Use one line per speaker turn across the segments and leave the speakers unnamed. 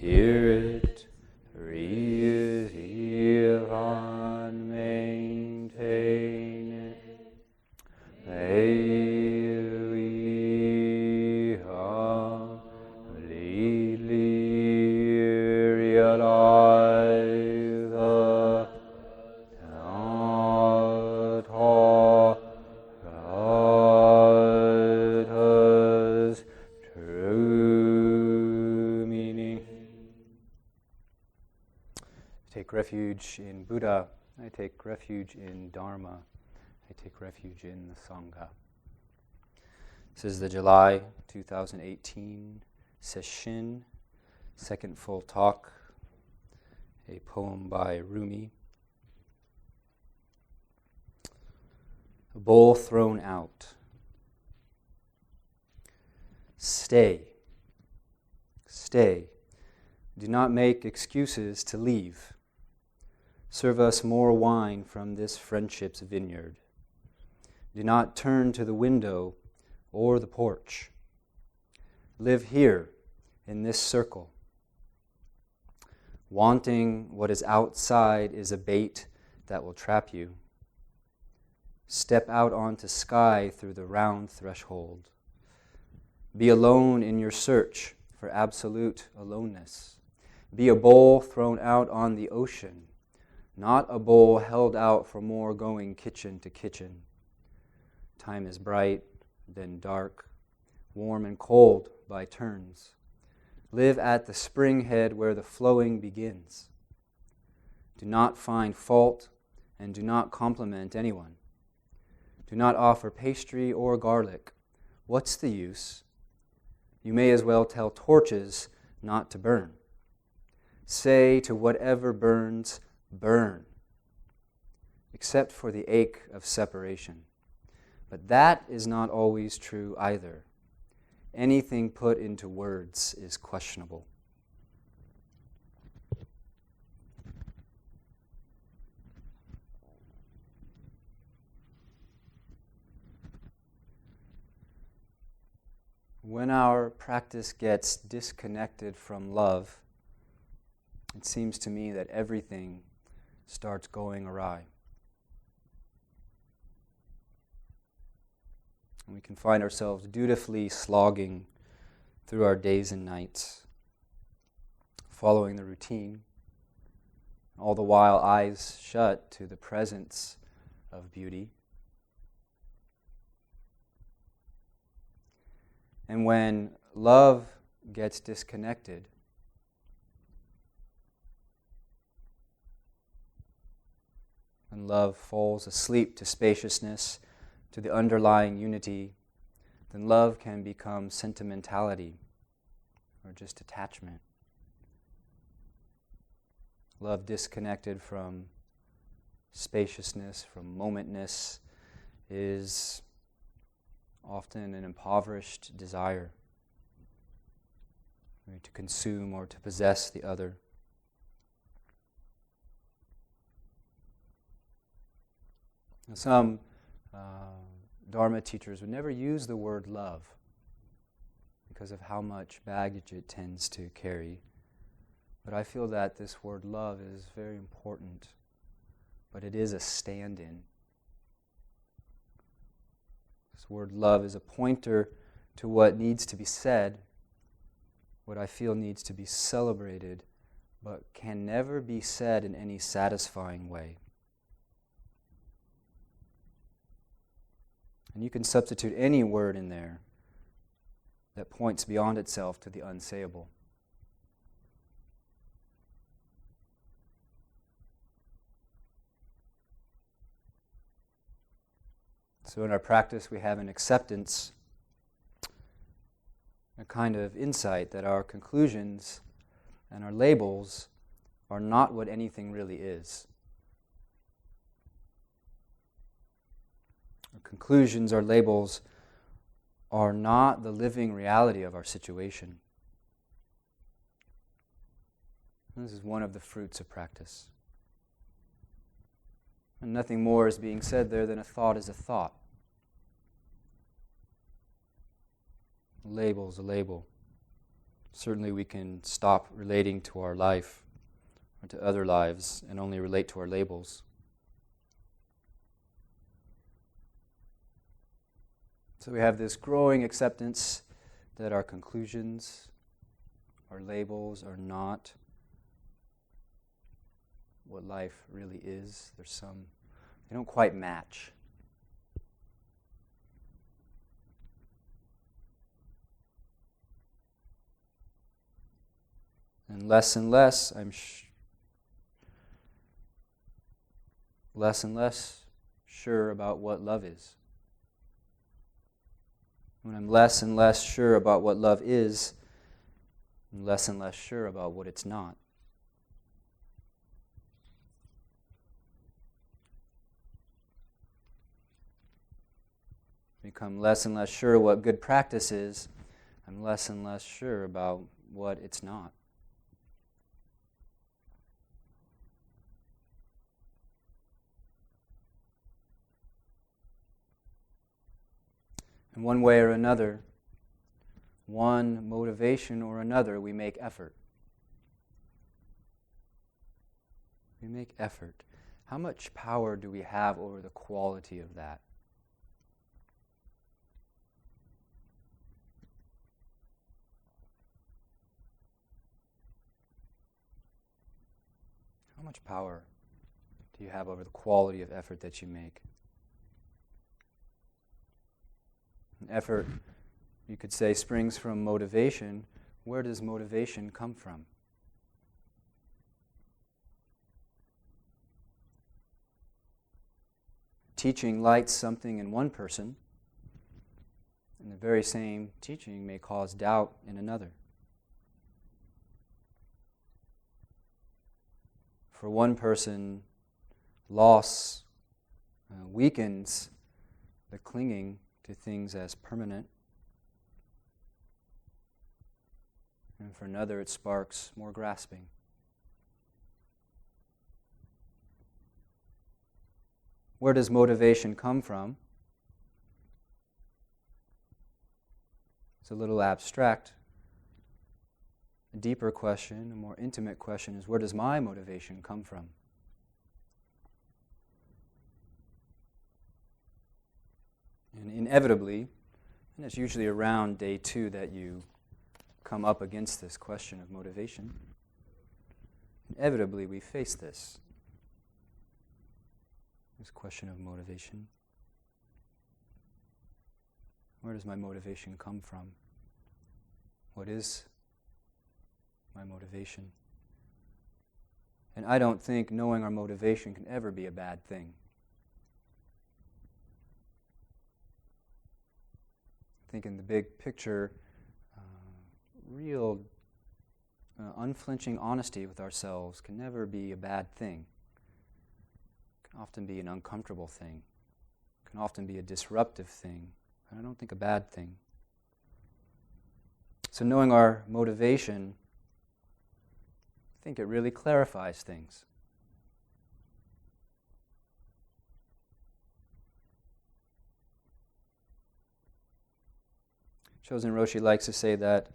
Hear it, receive and maintain it. May we completely realize the Tathagata's true meaning. I take refuge in Buddha. I take refuge in Dharma. I take refuge in the Sangha. This is the July 2018 Sesshin, second full talk, a poem by Rumi. A bowl thrown out. Stay. Stay. Do not make excuses to leave. Serve us more wine from this friendship's vineyard. Do not turn to the window or the porch. Live here in this circle. Wanting what is outside is a bait that will trap you. Step out onto sky through the round threshold. Be alone in your search for absolute aloneness. Be a bowl thrown out on the ocean, not a bowl held out for more going kitchen to kitchen. Time is bright, then dark, warm and cold by turns. Live at the spring head where the flowing begins. Do not find fault and do not compliment anyone. Do not offer pastry or garlic. What's the use? You may as well tell torches not to burn. Say to whatever burns, burn, except for the ache of separation. But that is not always true either. Anything put into words is questionable. When our practice gets disconnected from love, it seems to me that everything starts going awry. And we can find ourselves dutifully slogging through our days and nights, following the routine, all the while eyes shut to the presence of beauty. And when love gets disconnected, when love falls asleep to spaciousness, to the underlying unity, then love can become sentimentality or just attachment. Love disconnected from spaciousness, from momentness, is often an impoverished desire to consume or to possess the other. Now, some Dharma teachers would never use the word love because of how much baggage it tends to carry. But I feel that this word love is very important, but it is a stand-in. This word love is a pointer to what needs to be said, what I feel needs to be celebrated, but can never be said in any satisfying way. And you can substitute any word in there that points beyond itself to the unsayable. So in our practice, we have an acceptance, a kind of insight that our conclusions and our labels are not what anything really is. Our conclusions, our labels, are not the living reality of our situation. This is one of the fruits of practice. And nothing more is being said there than a thought is a thought. A label is a label. Certainly we can stop relating to our life or to other lives and only relate to our labels. So we have this growing acceptance that our conclusions, our labels are not what life really is. They don't quite match. And less and less, less and less sure about what love is. When I'm less and less sure about what love is, I'm less and less sure about what it's not. Become less and less sure what good practice is, I'm less and less sure about what it's not. In one way or another, one motivation or another, we make effort. We make effort. How much power do we have over the quality of that? How much power do you have over the quality of effort that you make? An effort, you could say, springs from motivation. Where does motivation come from? Teaching lights something in one person, and the very same teaching may cause doubt in another. For one person, loss weakens the clinging to things as permanent. And for another, it sparks more grasping. Where does motivation come from? It's a little abstract. A deeper question, a more intimate question is, where does my motivation come from? And inevitably, and it's usually around day 2 that you come up against this question of motivation, inevitably we face this question of motivation. Where does my motivation come from? What is my motivation? And I don't think knowing our motivation can ever be a bad thing. I think in the big picture, real unflinching honesty with ourselves can never be a bad thing. It can often be an uncomfortable thing. It can often be a disruptive thing. And I don't think a bad thing. So knowing our motivation, I think it really clarifies things. Jogen Roshi likes to say that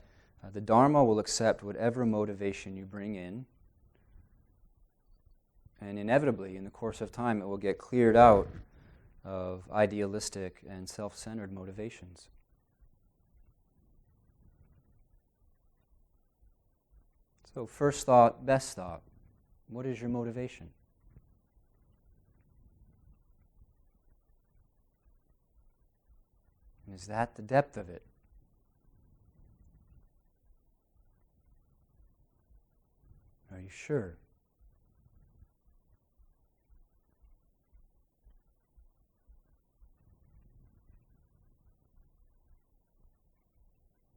the Dharma will accept whatever motivation you bring in, and inevitably, in the course of time, it will get cleared out of idealistic and self-centered motivations. So first thought, best thought. What is your motivation? And is that the depth of it? Are you sure?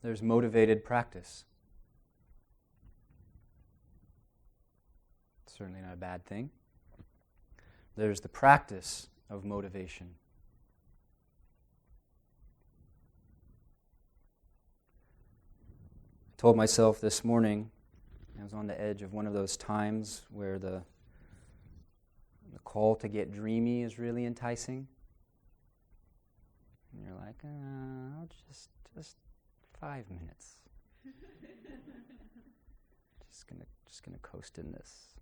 There's motivated practice. Certainly not a bad thing. There's the practice of motivation. I told myself this morning, I was on the edge of one of those times where the call to get dreamy is really enticing. And you're like, I'll just 5 minutes. Just gonna coast in this.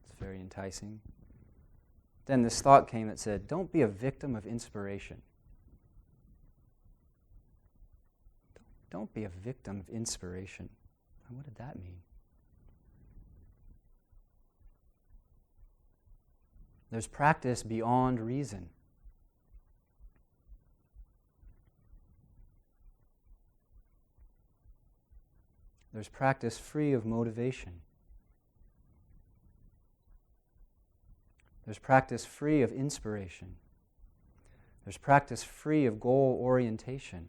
It's very enticing. Then this thought came that said, don't be a victim of inspiration. Don't be a victim of inspiration. And what did that mean? There's practice beyond reason. There's practice free of motivation. There's practice free of inspiration. There's practice free of goal orientation.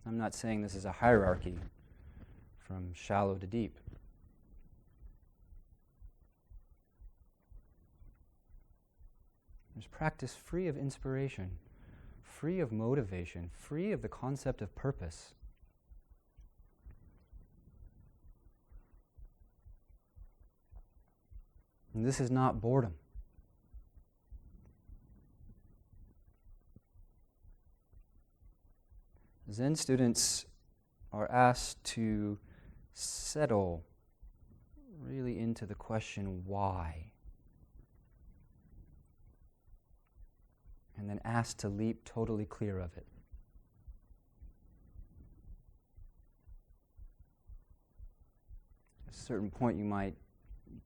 I'm not saying this is a hierarchy from shallow to deep. There's practice free of inspiration, free of motivation, free of the concept of purpose. And this is not boredom. Zen students are asked to settle really into the question, why? And then asked to leap totally clear of it. At a certain point you might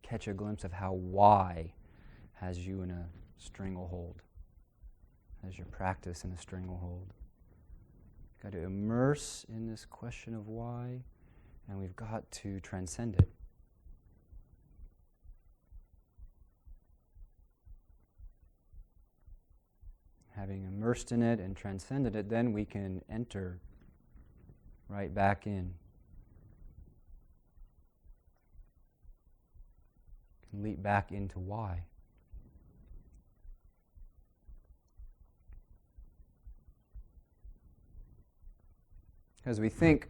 catch a glimpse of how why has you in a stranglehold, has your practice in a stranglehold. Got to immerse in this question of why, and we've got to transcend it. Having immersed in it and transcended it, then we can enter right back in. Can leap back into why. Because we think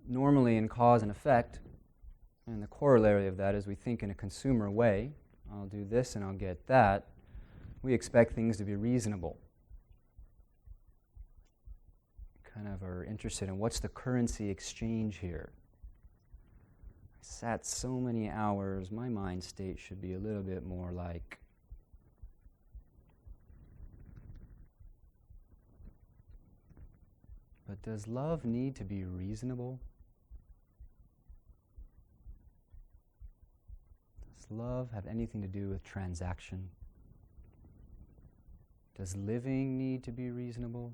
normally in cause and effect, and the corollary of that is we think in a consumer way. I'll do this and I'll get that. We expect things to be reasonable. Kind of are interested in what's the currency exchange here. I sat so many hours, my mind state should be a little bit more like. But does love need to be reasonable? Does love have anything to do with transaction? Does living need to be reasonable?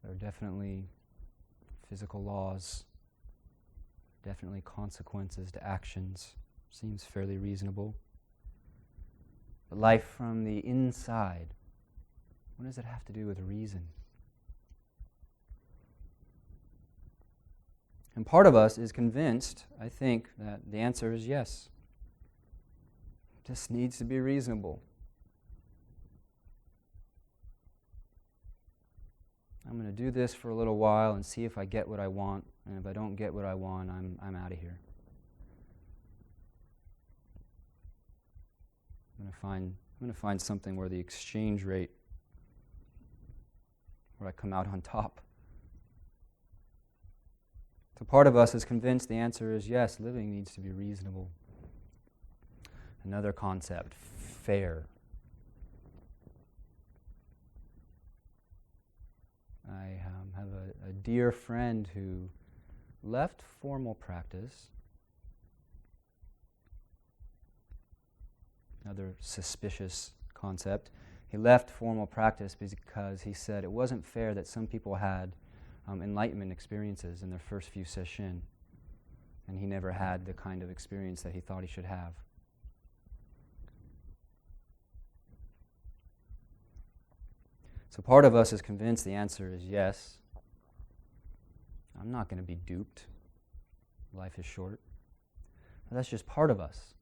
There are definitely physical laws, definitely consequences to actions. Seems fairly reasonable. But life from the inside, what does it have to do with reason? And part of us is convinced, I think, that the answer is yes. It just needs to be reasonable. I'm going to do this for a little while and see if I get what I want, and if I don't get what I want, I'm out of here. I'm going to find something where the exchange rate, where I come out on top. So part of us is convinced the answer is yes, living needs to be reasonable. Another concept, fair. I have a dear friend who left formal practice. Another suspicious concept. He left formal practice because he said it wasn't fair that some people had enlightenment experiences in their first few sesshin, and he never had the kind of experience that he thought he should have. So part of us is convinced the answer is yes. I'm not going to be duped. Life is short. But that's just part of us.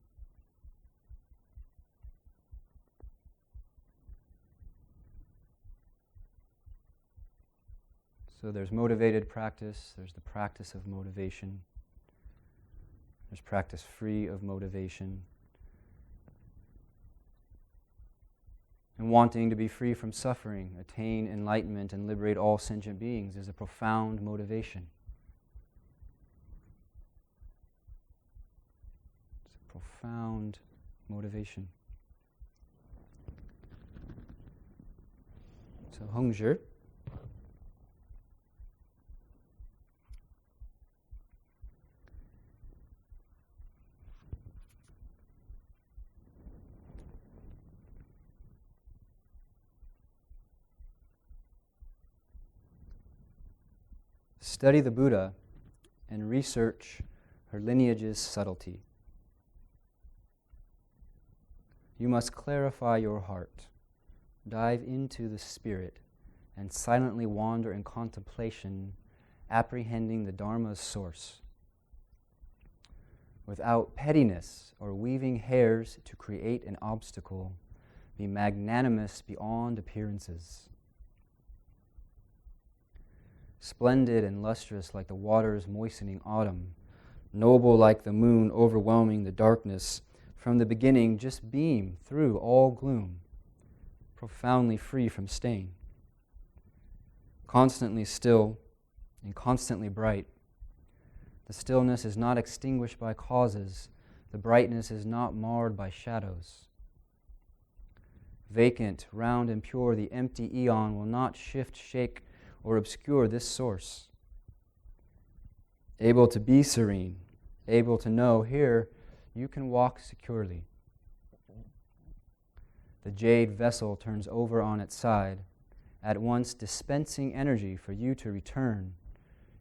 So there's motivated practice, there's the practice of motivation, there's practice free of motivation. and wanting to be free from suffering, attain enlightenment, and liberate all sentient beings is a profound motivation. It's a profound motivation. So Hongzhi, study the Buddha and research her lineage's subtlety. You must clarify your heart, dive into the spirit, and silently wander in contemplation, apprehending the Dharma's source. Without pettiness or weaving hairs to create an obstacle, be magnanimous beyond appearances. Splendid and lustrous like the waters moistening autumn, noble like the moon overwhelming the darkness, from the beginning just beam through all gloom, profoundly free from stain. Constantly still and constantly bright. The stillness is not extinguished by causes, the brightness is not marred by shadows. Vacant, round and pure, the empty eon will not shift, shake, or obscure this source. Able to be serene, able to know, here you can walk securely. The jade vessel turns over on its side, at once dispensing energy for you to return,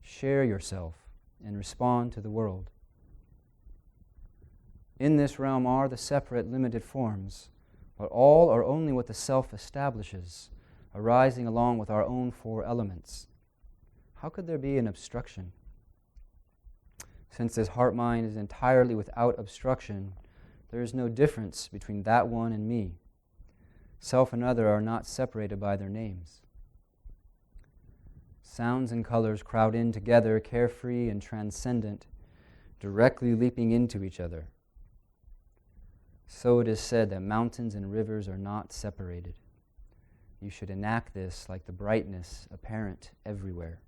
share yourself, and respond to the world. In this realm are the separate, limited forms, but all are only what the self establishes, arising along with our own four elements. How could there be an obstruction? Since this heart-mind is entirely without obstruction, there is no difference between that one and me. Self and other are not separated by their names. Sounds and colors crowd in together, carefree and transcendent, directly leaping into each other. So it is said that mountains and rivers are not separated. You should enact this like the brightness apparent everywhere.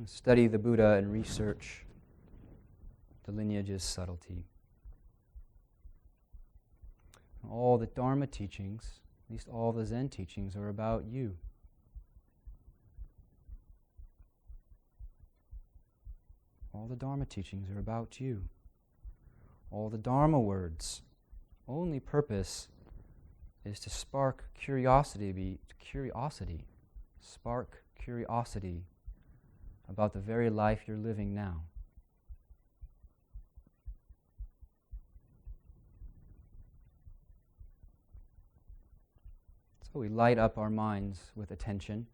Study the Buddha and research the lineage's subtlety. All the Dharma teachings, at least all the Zen teachings, are about you. All the Dharma teachings are about you. All the Dharma words' only purpose is to spark curiosity, spark curiosity about the very life you're living now. So we light up our minds with attention,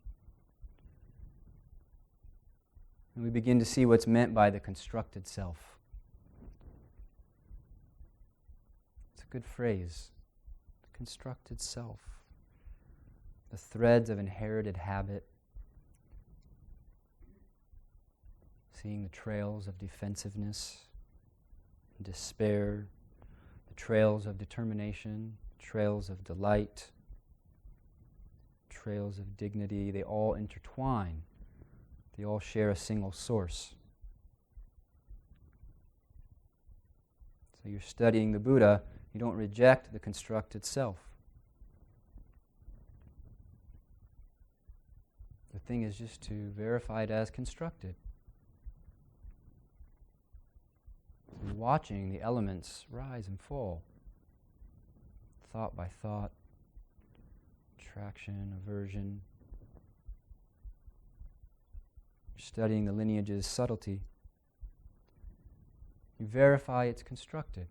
and we begin to see what's meant by the constructed self. It's a good phrase, the constructed self. The threads of inherited habit, seeing the trails of defensiveness and despair, the trails of determination, trails of delight, trails of dignity, they all intertwine. They all share a single source. So you're studying the Buddha, you don't reject the constructed self. The thing is just to verify it as constructed. So you're watching the elements rise and fall, thought by thought, attraction, aversion. You're studying the lineage's subtlety. You verify it's constructed.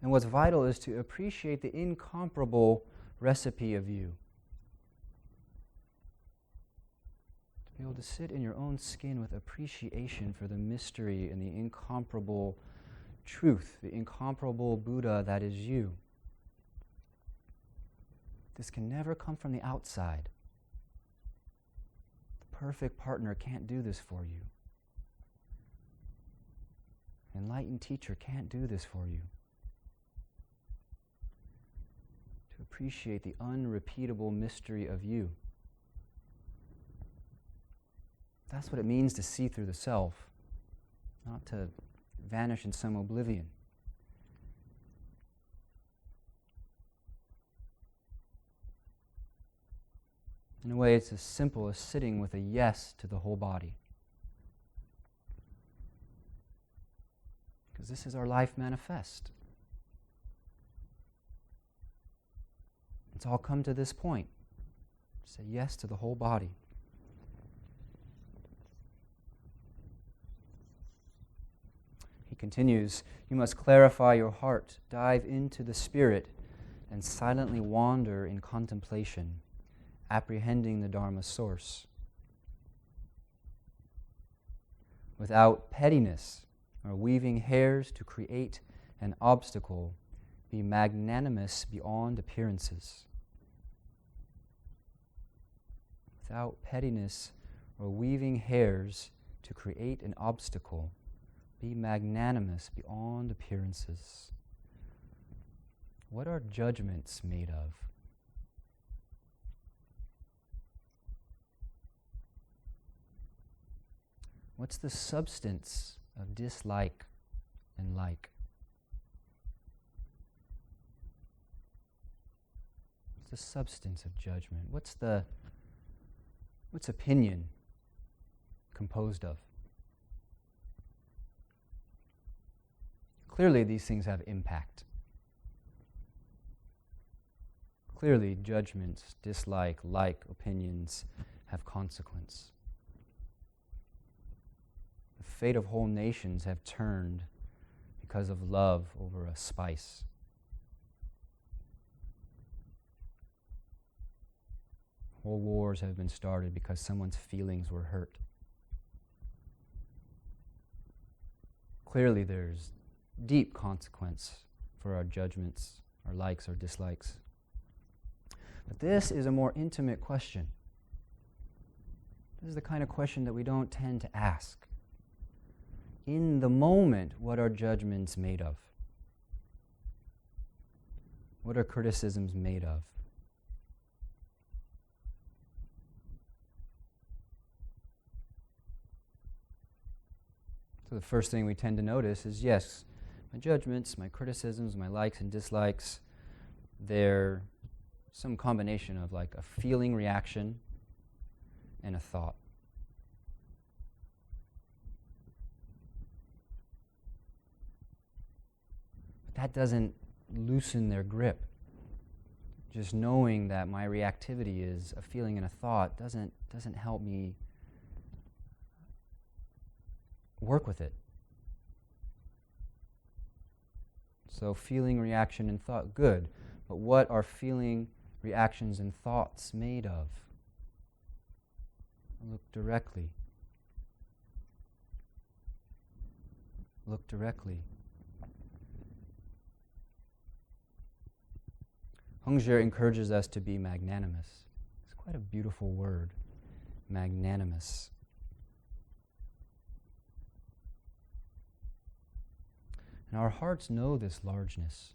And what's vital is to appreciate the incomparable recipe of you. To be able to sit in your own skin with appreciation for the mystery and the incomparable truth, the incomparable Buddha that is you. This can never come from the outside. perfect partner can't do this for you. Enlightened teacher can't do this for you. To appreciate the unrepeatable mystery of you. That's what it means to see through the self, not to vanish in some oblivion. In a way, it's as simple as sitting with a yes to the whole body. Because this is our life manifest. It's all come to this point. Say yes to the whole body. He continues, you must clarify your heart, dive into the spirit, and silently wander in contemplation, apprehending the Dharma source. Without pettiness or weaving hairs to create an obstacle, be magnanimous beyond appearances. Without pettiness or weaving hairs to create an obstacle, be magnanimous beyond appearances. What are judgments made of? What's the substance of dislike and like? What's the substance of judgment? What's opinion composed of? Clearly, these things have impact. Clearly, judgments, dislike, like, opinions have consequence. The fate of whole nations have turned because of love over a spice. Whole wars have been started because someone's feelings were hurt. Clearly, there's deep consequence for our judgments, our likes or dislikes. But this is a more intimate question. This is the kind of question that we don't tend to ask. In the moment, what are judgments made of? What are criticisms made of? So the first thing we tend to notice is, yes, my judgments, my criticisms, my likes and dislikes, they're some combination of like a feeling reaction and a thought. But that doesn't loosen their grip. Just knowing that my reactivity is a feeling and a thought doesn't help me work with it. So feeling, reaction, and thought, good. But what are feeling, reactions, and thoughts made of? Look directly. Look directly. Hongzhi encourages us to be magnanimous. It's quite a beautiful word, magnanimous. And our hearts know this largeness.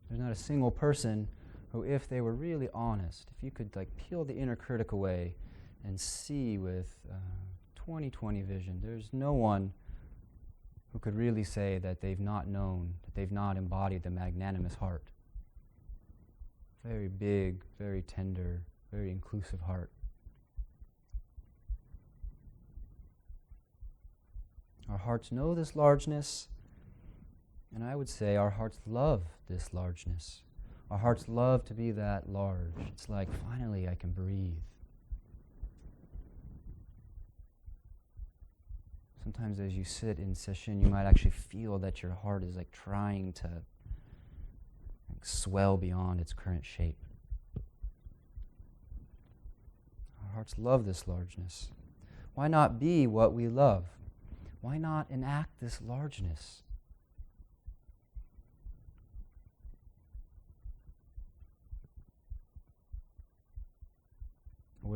There's not a single person who, if they were really honest, if you could like peel the inner critic away and see with 20/20 vision, there's no one who could really say that they've not known, that they've not embodied the magnanimous heart. Very big, very tender, very inclusive heart. Our hearts know this largeness, and I would say our hearts love this largeness. Our hearts love to be that large. It's like, finally, I can breathe. Sometimes as you sit in Sesshin, you might actually feel that your heart is like trying to swell beyond its current shape. Our hearts love this largeness. Why not be what we love? Why not enact this largeness?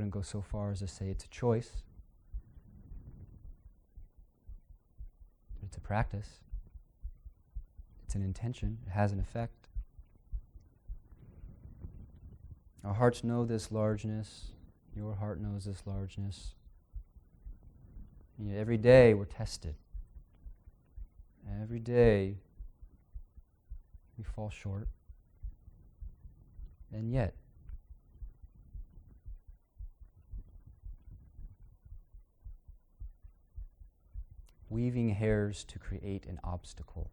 wouldn't go so far as to say it's a choice. It's a practice. It's an intention. It has an effect. Our hearts know this largeness. Your heart knows this largeness. And yet every day we're tested. Every day we fall short. And yet, weaving hairs to create an obstacle.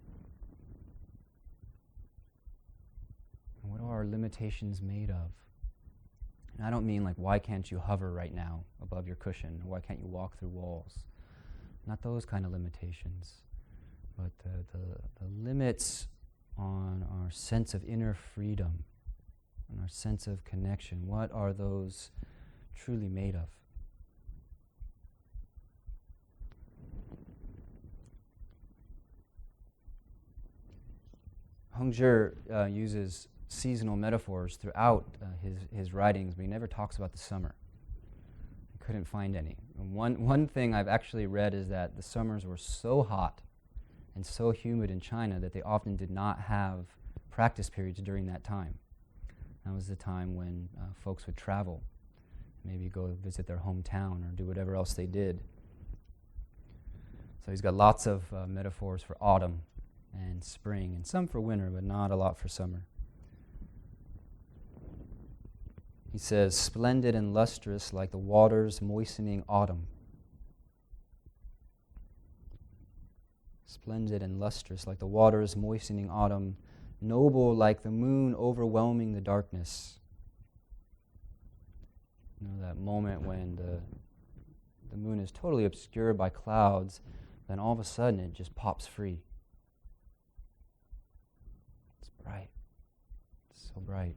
And what are our limitations made of? And I don't mean like, why can't you hover right now above your cushion? Why can't you walk through walls? Not those kind of limitations, but the limits on our sense of inner freedom and our sense of connection. What are those truly made of? Hongzhi uses seasonal metaphors throughout his writings, but he never talks about the summer. I couldn't find any. And one thing I've actually read is that the summers were so hot and so humid in China that they often did not have practice periods during that time. That was the time when folks would travel, maybe go visit their hometown or do whatever else they did. So he's got lots of metaphors for autumn and spring, and some for winter, but not a lot for summer. He says, splendid and lustrous like the waters moistening autumn. Splendid and lustrous like the waters moistening autumn, noble like the moon overwhelming the darkness. You know, that moment when the moon is totally obscured by clouds, then all of a sudden it just pops free. It's bright. It's so bright.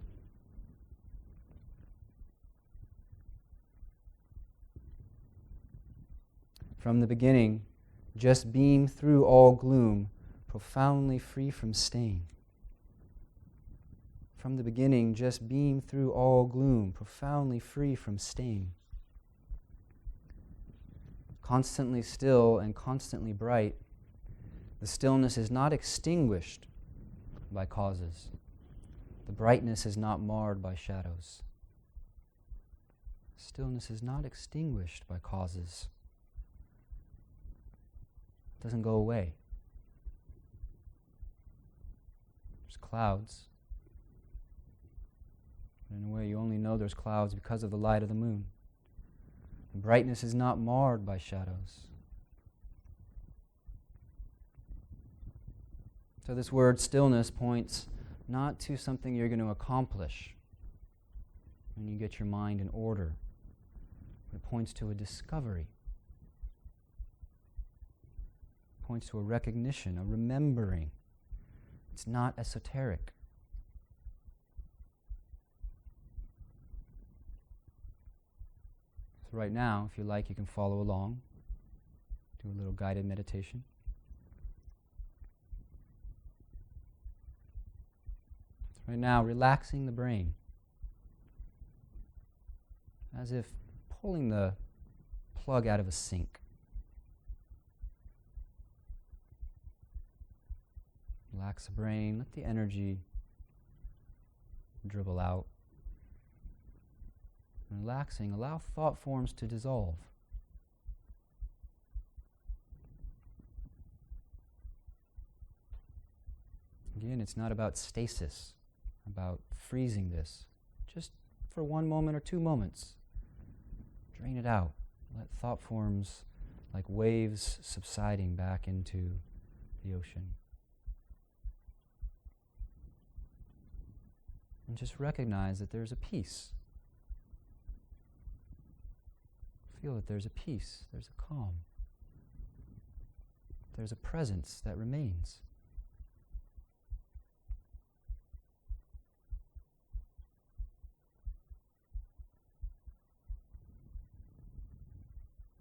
From the beginning, just beam through all gloom, profoundly free from stain. From the beginning, just beam through all gloom, profoundly free from stain. Constantly still and constantly bright, the stillness is not extinguished by causes. The brightness is not marred by shadows. Stillness is not extinguished by causes. It doesn't go away. There's clouds. But in a way, you only know there's clouds because of the light of the moon. The brightness is not marred by shadows. So this word stillness points not to something you're going to accomplish when you get your mind in order. It points to a discovery. It points to a recognition, a remembering. It's not esoteric. So right now, if you like, you can follow along. Do a little guided meditation. So right now, relaxing the brain. As if pulling the plug out of a sink. Relax the brain, let the energy dribble out. Relaxing, allow thought forms to dissolve. Again, it's not about stasis, about freezing this. Just for 1 moment or 2 moments. Drain it out. Let thought forms like waves subsiding back into the ocean. And just recognize that there's a peace. Feel that there's a peace, there's a calm. There's a presence that remains.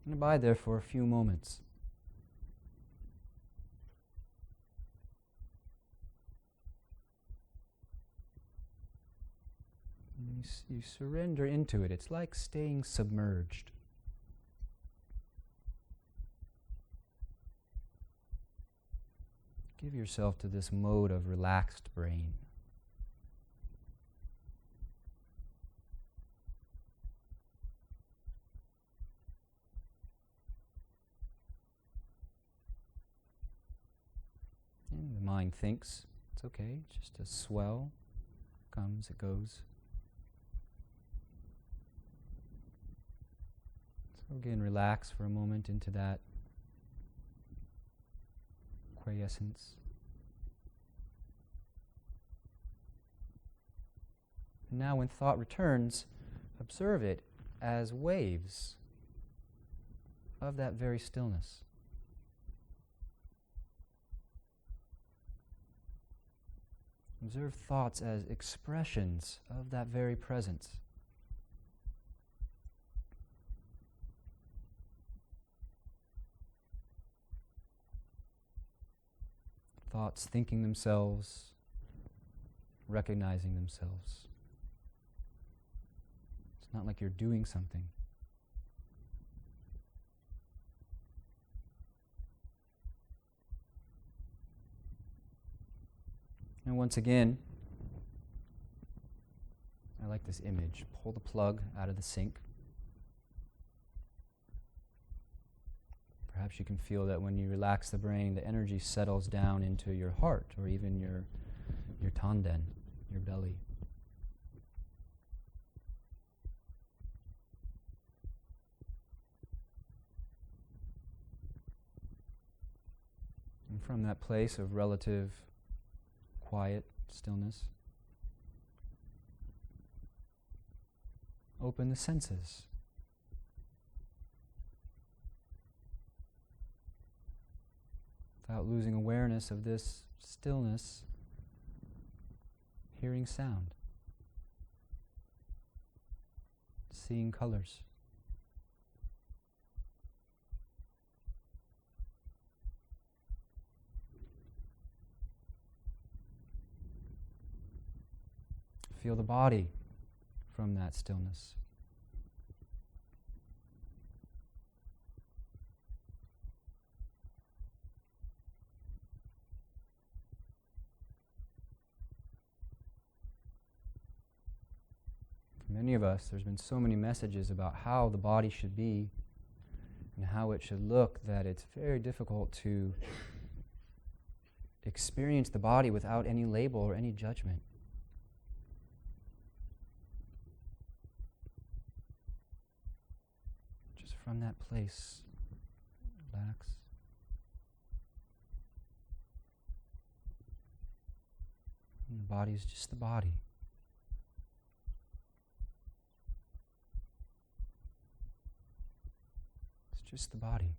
And abide there for a few moments. And you You surrender into it. It's like staying submerged. Give yourself to this mode of relaxed brain. And the mind thinks, it's okay, it's just a swell, comes, it goes. So again, relax for a moment into that quiescence. And now when thought returns, observe it as waves of that very stillness. Observe thoughts as expressions of that very presence. Thoughts thinking themselves, recognizing themselves. It's not like you're doing something. And once again, I like this image. Pull the plug out of the sink. Perhaps you can feel that when you relax the brain, the energy settles down into your heart or even your tanden, your belly. And from that place of relative quiet, stillness, open the senses. Without losing awareness of this stillness, hearing sound, seeing colors. Feel the body from that stillness. For many of us, there's been so many messages about how the body should be and how it should look that it's very difficult to experience the body without any label or any judgment. Just from that place, relax. And the body is just the body. It's just the body.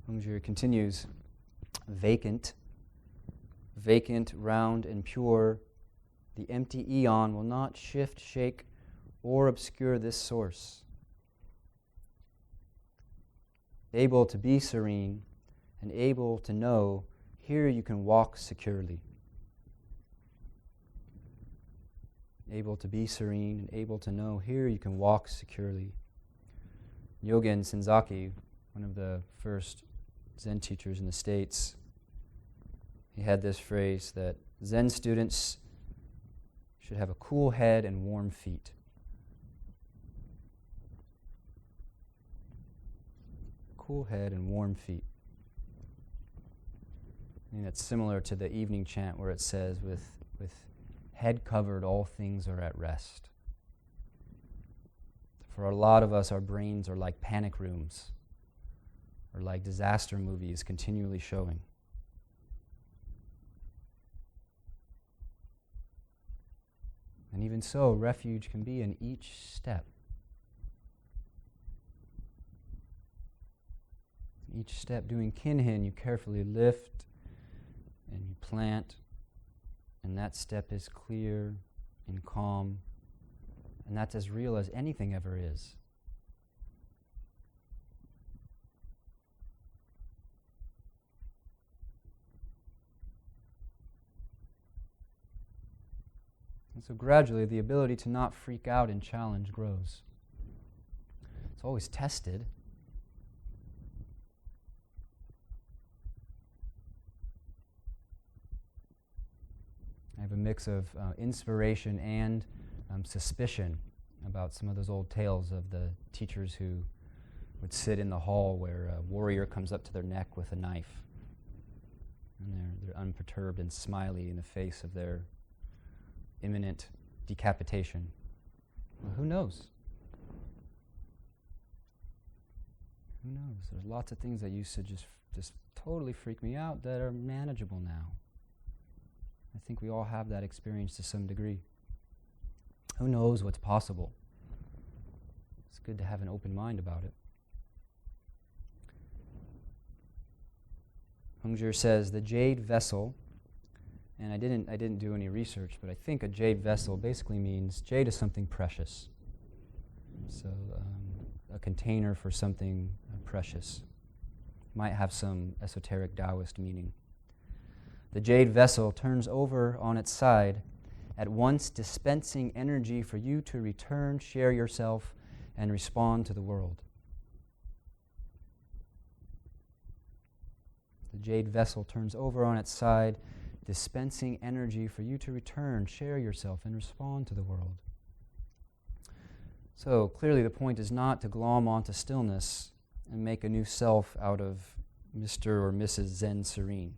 Hongzhi continues, vacant, round, and pure, the empty eon will not shift, shake, or obscure this source. Able to be serene and able to know, here you can walk securely. Able to be serene and able to know, here you can walk securely. Jogen Sensei, one of the first Zen teachers in the States, he had this phrase that Zen students should have a cool head and warm feet. Cool head and warm feet. I think that's similar to the evening chant where it says, with head covered, all things are at rest. For a lot of us, our brains are like panic rooms or like disaster movies continually showing. And even so, refuge can be in each step. Each step doing kinhin, you carefully lift and you plant, and that step is clear and calm, and that's as real as anything ever is. And so gradually the ability to not freak out in challenge grows. It's always tested. I have a mix of inspiration and suspicion about some of those old tales of the teachers who would sit in the hall where a warrior comes up to their neck with a knife. And they're unperturbed and smiley in the face of their imminent decapitation. Well, who knows? Who knows? There's lots of things that used to just totally freak me out that are manageable now. I think we all have that experience to some degree. Who knows what's possible? It's good to have an open mind about it. Hongzhi says the jade vessel, and I didn't do any research, but I think a jade vessel basically means jade is something precious. So a container for something precious. Might have some esoteric Taoist meaning. The jade vessel turns over on its side, at once dispensing energy for you to return, share yourself, and respond to the world. The jade vessel turns over on its side, dispensing energy for you to return, share yourself, and respond to the world. So clearly the point is not to glom onto stillness and make a new self out of Mr. or Mrs. Zen Serene.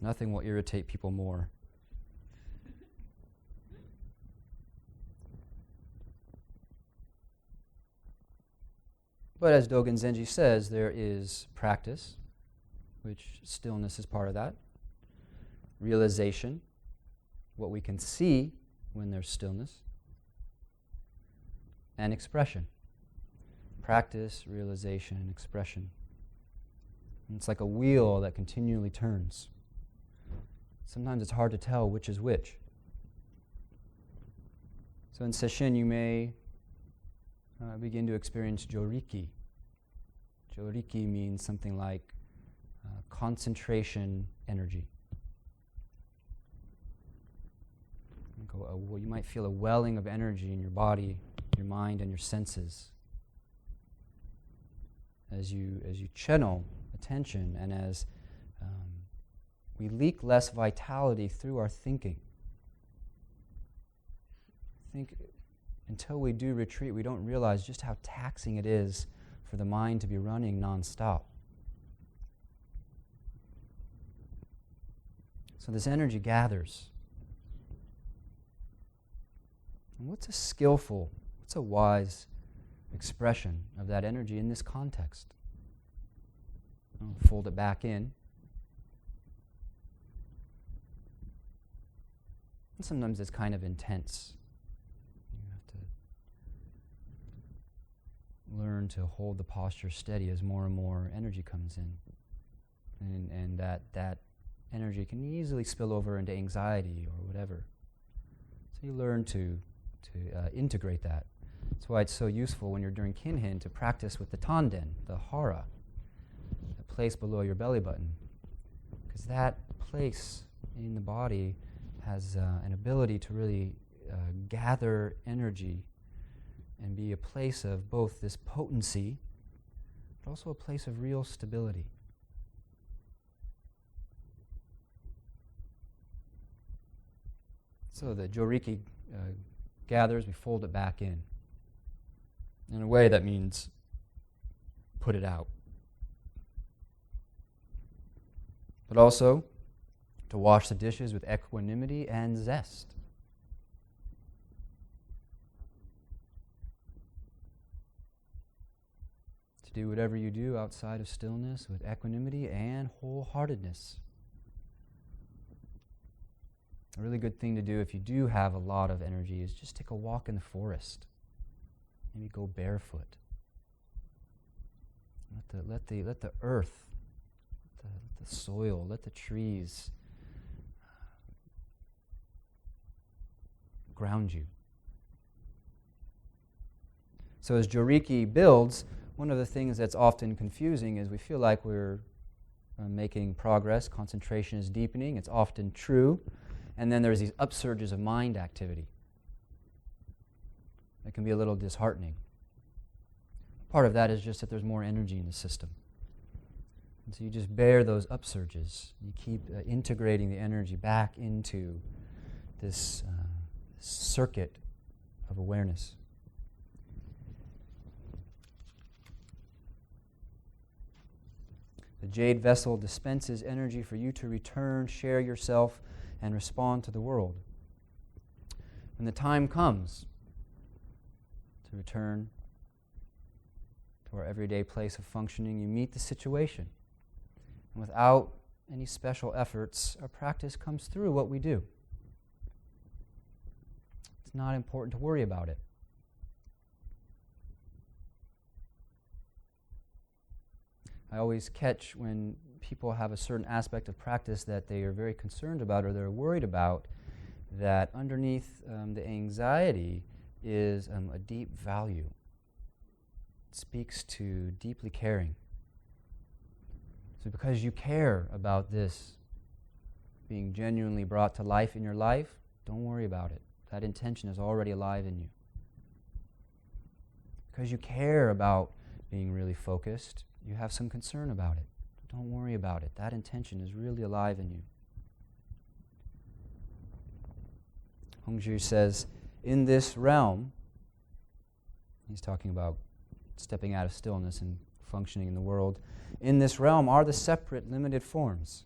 Nothing will irritate people more. But as Jogen Sensei says, there is practice, which stillness is part of that. Realization, what we can see when there's stillness. And expression. Practice, realization, and expression. And it's like a wheel that continually turns. Sometimes it's hard to tell which is which. So in Sesshin you may begin to experience joriki. Joriki means something like concentration energy. You might feel a welling of energy in your body, your mind, and your senses as you channel attention and as we leak less vitality through our thinking. I think until we do retreat, we don't realize just how taxing it is for the mind to be running nonstop. So this energy gathers. And what's a wise expression of that energy in this context? Fold it back in. And sometimes it's kind of intense. You have to learn to hold the posture steady as more and more energy comes in. And that energy can easily spill over into anxiety or whatever. So you learn to integrate that. That's why it's so useful when you're doing kinhin to practice with the tanden, the hara, the place below your belly button. Because that place in the body has an ability to really gather energy and be a place of both this potency, but also a place of real stability. So the joriki gathers, we fold it back in. In a way that means put it out. But also to wash the dishes with equanimity and zest. To do whatever you do outside of stillness with equanimity and wholeheartedness. A really good thing to do if you do have a lot of energy is just take a walk in the forest. Maybe go barefoot. Let the earth, the soil, let the trees ground you. So as joriki builds, one of the things that's often confusing is we feel like we're making progress, concentration is deepening, it's often true, and then there's these upsurges of mind activity. It can be a little disheartening. Part of that is just that there's more energy in the system. And so you just bear those upsurges. You keep integrating the energy back into this circuit of awareness. The jade vessel dispenses energy for you to return, share yourself, and respond to the world. When the time comes to return to our everyday place of functioning, you meet the situation. And without any special efforts, our practice comes through what we do. It's not important to worry about it. I always catch when people have a certain aspect of practice that they are very concerned about or they're worried about, that underneath the anxiety is a deep value. It speaks to deeply caring. So because you care about this being genuinely brought to life in your life, don't worry about it. That intention is already alive in you. Because you care about being really focused, you have some concern about it. Don't worry about it. That intention is really alive in you. Hongzhi says, in this realm, he's talking about stepping out of stillness and functioning in the world, in this realm are the separate, limited forms,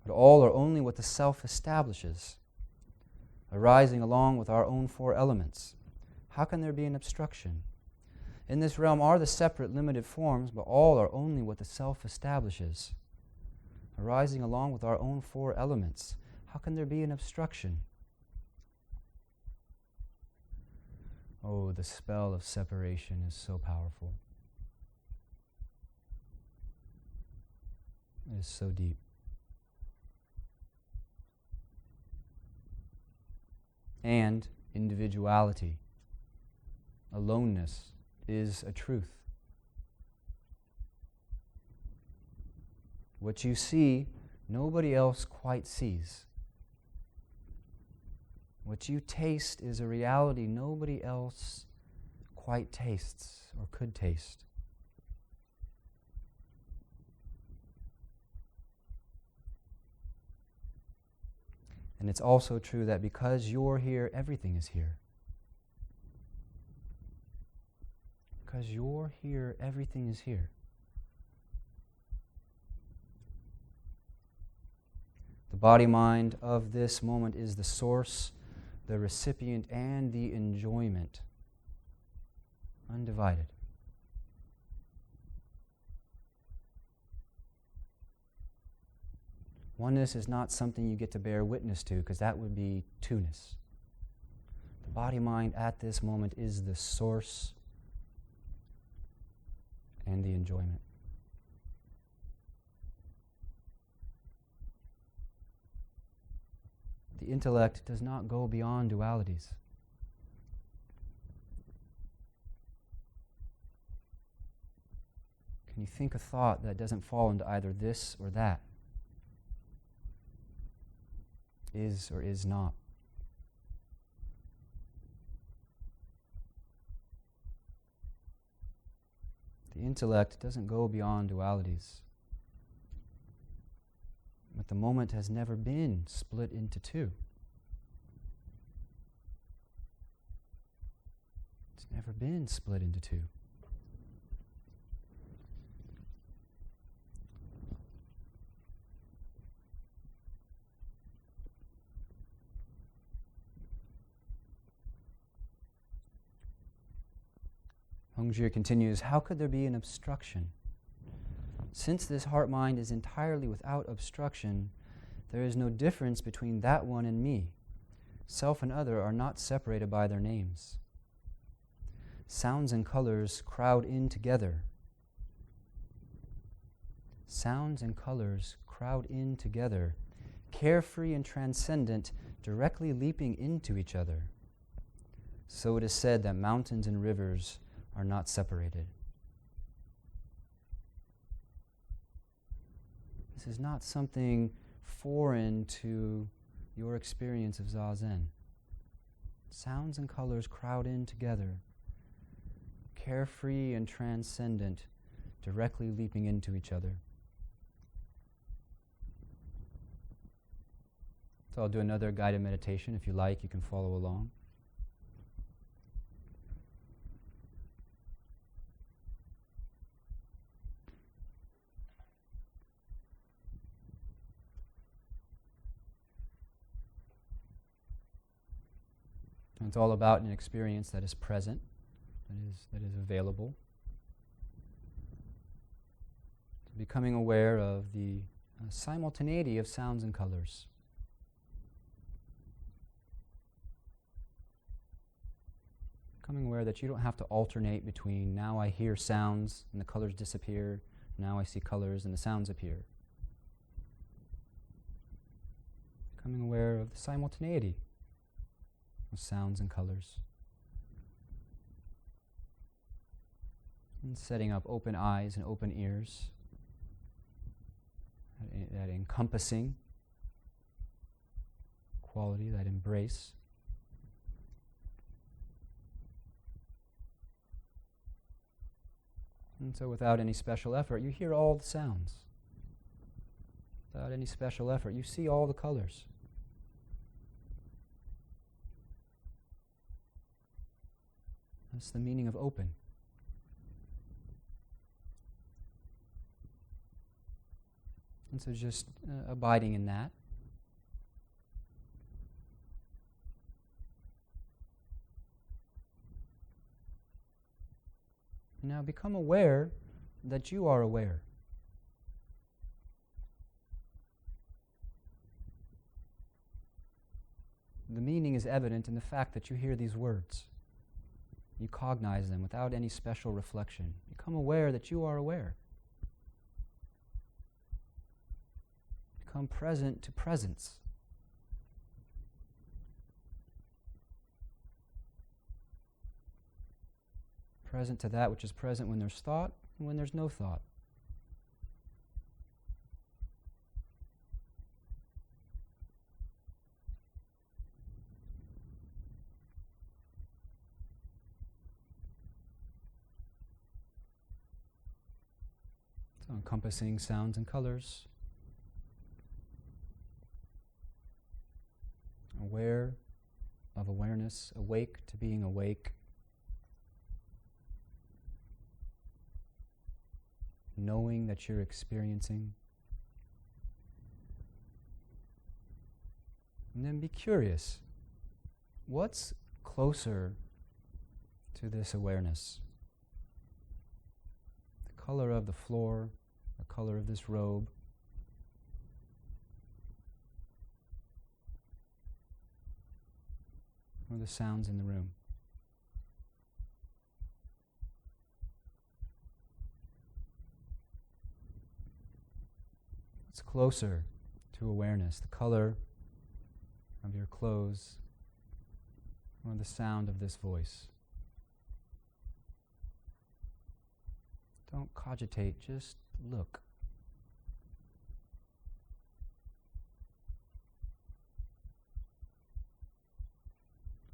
but all are only what the self establishes, arising along with our own four elements. How can there be an obstruction? In this realm are the separate, limited forms, but all are only what the self establishes, arising along with our own four elements. How can there be an obstruction? Oh, the spell of separation is so powerful. It is so deep. And individuality, aloneness, is a truth. What you see, nobody else quite sees. What you taste is a reality nobody else quite tastes or could taste. And it's also true that because you're here, everything is here. Because you're here, everything is here. The body-mind of this moment is the source, the recipient, and the enjoyment. Undivided. Oneness is not something you get to bear witness to, because that would be two-ness. The body-mind at this moment is the source and the enjoyment. The intellect does not go beyond dualities. Can you think a thought that doesn't fall into either this or that? Is or is not? The intellect doesn't go beyond dualities. But the moment has never been split into two. It's never been split into two. Hongzhi continues, how could there be an obstruction? Since this heart-mind is entirely without obstruction, there is no difference between that one and me. Self and other are not separated by their names. Sounds and colors crowd in together. Sounds and colors crowd in together, carefree and transcendent, directly leaping into each other. So it is said that mountains and rivers are not separated. This is not something foreign to your experience of Zazen. Sounds and colors crowd in together, carefree and transcendent, directly leaping into each other. So I'll do another guided meditation. If you like, you can follow along. And it's all about an experience that is present, that is available. Becoming aware of the simultaneity of sounds and colors. Becoming aware that you don't have to alternate between now I hear sounds and the colors disappear, now I see colors and the sounds appear. Becoming aware of the simultaneity of sounds and colors. And setting up open eyes and open ears. That encompassing quality, that embrace. And so without any special effort, you hear all the sounds. Without any special effort, you see all the colors. That's the meaning of open. And so just abiding in that. Now become aware that you are aware. The meaning is evident in the fact that you hear these words. You cognize them without any special reflection. Become aware that you are aware. Become present to presence. Present to that which is present when there's thought and when there's no thought. So encompassing sounds and colors. Aware of awareness, awake to being awake. Knowing that you're experiencing. And then be curious. What's closer to this awareness? The color of the floor, the color of this robe. Or the sounds in the room. It's closer to awareness, the color of your clothes or the sound of this voice. Don't cogitate, just look.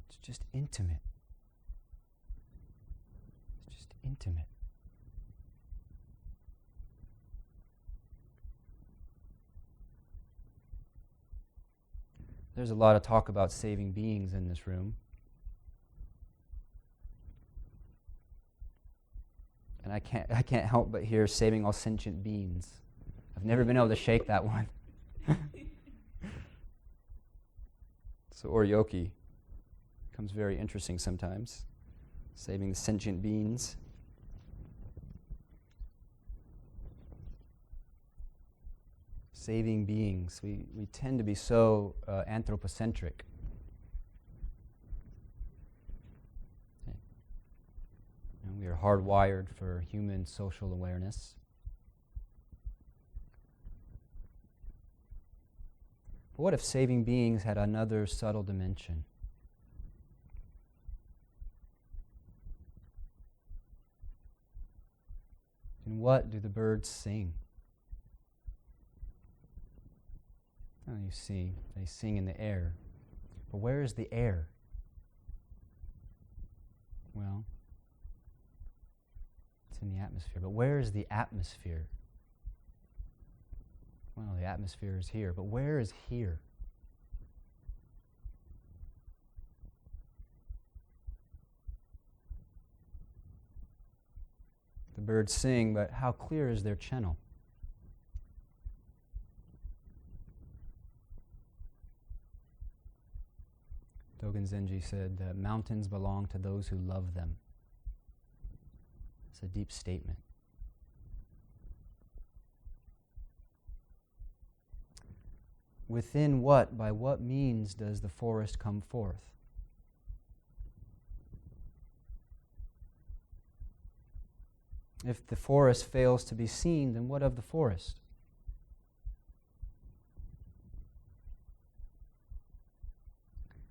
It's just intimate. It's just intimate. There's a lot of talk about saving beings in this room. And I can't help but hear saving all sentient beings. I've never been able to shake that one. So oryoki becomes very interesting sometimes. Saving the sentient beings. Saving beings. We tend to be so anthropocentric. We are hardwired for human social awareness. But what if saving beings had another subtle dimension? And what do the birds sing? Oh, you see, they sing in the air. But where is the air? Well, it's in the atmosphere. But where is the atmosphere? Well, the atmosphere is here. But where is here? The birds sing, but how clear is their channel? Jogen Sensei said that mountains belong to those who love them. It's a deep statement. Within what, by what means does the forest come forth? If the forest fails to be seen, then what of the forest?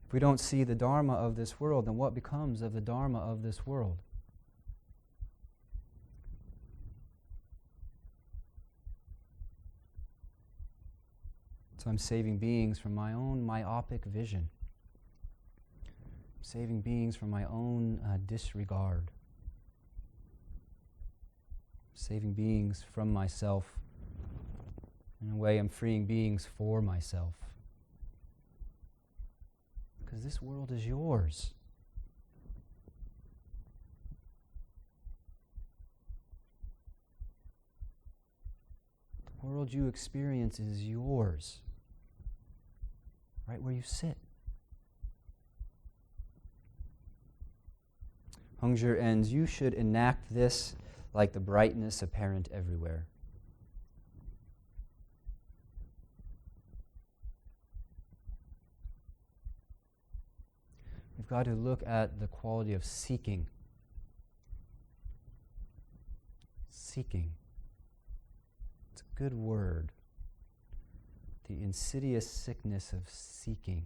If we don't see the Dharma of this world, then what becomes of the Dharma of this world? So I'm saving beings from my own myopic vision. I'm saving beings from my own disregard. Saving beings from myself. In a way, I'm freeing beings for myself. Because this world is yours. The world you experience is yours. Right where you sit. Hongzhi ends, you should enact this like the brightness apparent everywhere. We've got to look at the quality of seeking. Seeking. It's a good word. The insidious sickness of seeking.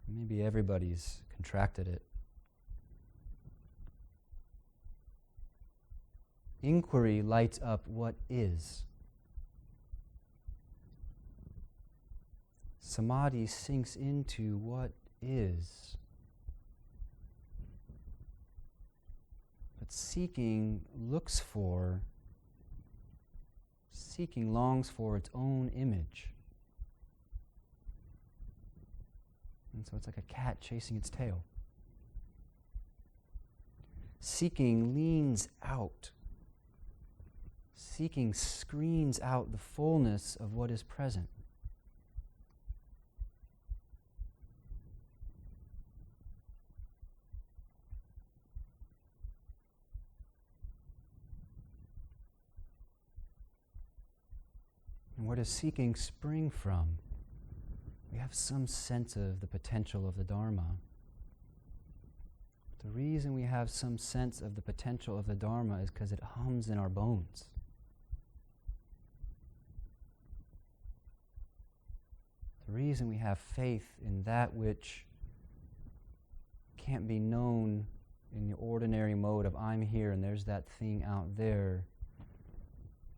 Maybe everybody's contracted it. Inquiry lights up what is. Samadhi sinks into what is. But seeking longs for its own image. And so it's like a cat chasing its tail. Seeking leans out. Seeking screens out the fullness of what is present. And where does seeking spring from? We have some sense of the potential of the Dharma. The reason we have some sense of the potential of the Dharma is because it hums in our bones. The reason we have faith in that which can't be known in the ordinary mode of I'm here and there's that thing out there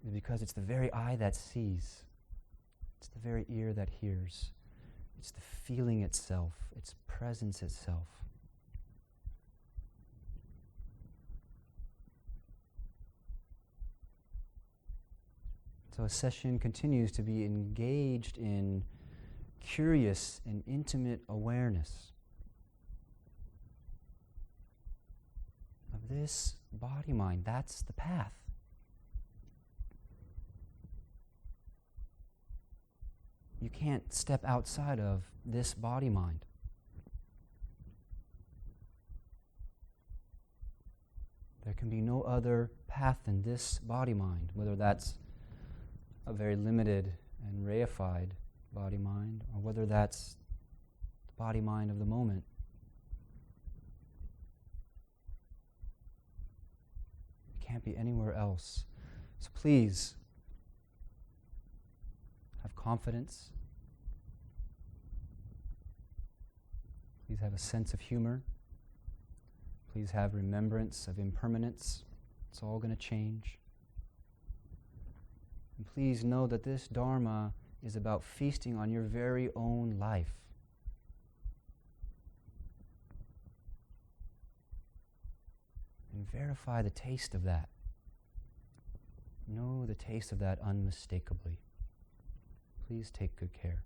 is because it's the very eye that sees. It's the very ear that hears. It's the feeling itself. It's presence itself. So a session continues to be engaged in curious and intimate awareness of this body-mind. That's the path. You can't step outside of this body-mind. There can be no other path than this body-mind, whether that's a very limited and reified body-mind, or whether that's the body-mind of the moment. It can't be anywhere else. So please, have confidence. Please have a sense of humor. Please have remembrance of impermanence. It's all going to change. And please know that this Dharma is about feasting on your very own life. And verify the taste of that. Know the taste of that unmistakably. Please take good care.